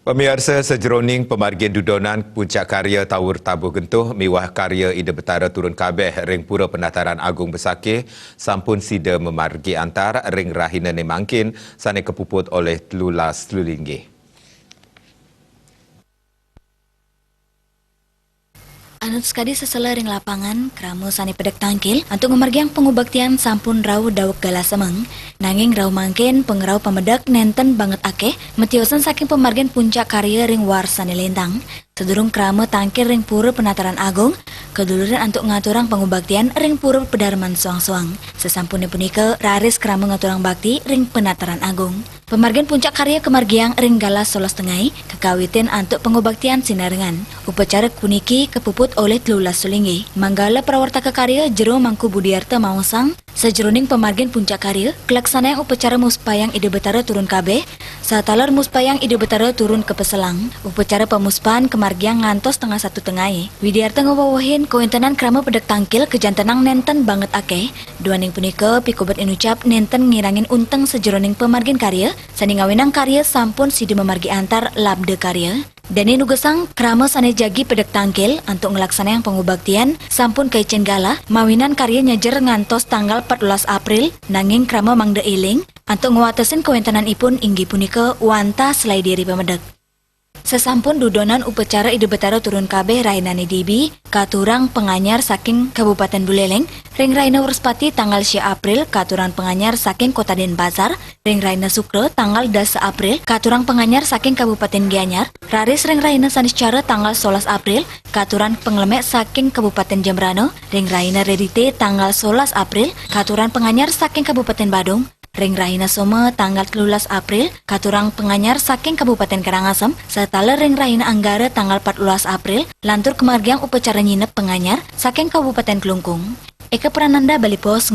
Pemirsa sejeroning pemargin dudonan puncak karya Tawur Tabuh Gentuh miwah karya Ida Betara turun kabeh ring Pura Pendataran Agung Besakeh sampun sida memargi antar ring rahina nemangkin sane kepuput oleh telulas telulinggih. Anut sekadi sesela ring lapangan, kramu sani pedek tangkil, untuk memargiang pengubaktian sampun rau dawek gala semeng, nanging rau mangkin pengerau pemedak nenten banget akeh, metiosan saking pemargian puncak karya ring war sani lentang, sedurung kramu tangkil ring Pura Penataran Agung, keduluran untuk ngaturang pengubaktian ring Pura Pedarman Suang-Suang, sesampune punika raris kramu ngaturang bakti ring Penataran Agung. Pemargian puncak karya kemargiang ring galas 11 tengai, kekawitin antuk pengubaktian sinarengan. Upacara puniki kepuput oleh telulas sulinggi. Manggala prawarta kekarya Jero Mangku Budiarta Mausang, sejeroning pemargian puncak karya, kelaksanaan upacara muspayang Ida Betara turun kabeh, satalar muspayang Ida Betara turun ke Peselang. Upacara pemuspan kemargiang ngantos tengah satu tengai. Widiarta ngewawahin kawintenan krama pedek tangkil kejantenang nenten banget akeh. Duaning punika pikobat inucap nenten ngirangin unteng sejeroning pemargian karya, sani ngawinang karya sampun sidi memargi antar labde karya. Dani nugesang krama sane jagi pedek tangkil untuk ngelaksanayang pengubaktian sampun kaicen gala mawinan karya nyajer ngantos tanggal 14 April nanging krama mangde iling untuk nguatesin kawintenan ipun inggi punika wanta selai diri pemedek. Sesampun dudonan upacara Ida Betara turun kabeh rainane dibi katurang penganyar saking Kabupaten Buleleng ring Raina Werspati tanggal 10 April katurang penganyar saking Kota Denpasar ring Raina Sukro tanggal 10 April katurang penganyar saking Kabupaten Gianyar raris ring Raina Saniscara tanggal 11 April katurang penglemek saking Kabupaten Jembrano ring Raina Redite tanggal 11 April katurang penganyar saking Kabupaten Badung ring Raina Soma tanggal 13 April, katurang penganyar saking Kabupaten Karangasem, serta ring Raina Anggara tanggal 14 April, lantur kemargiang upacara nyinep penganyar saking Kabupaten Kelungkung. Eka Prananda Bali Pos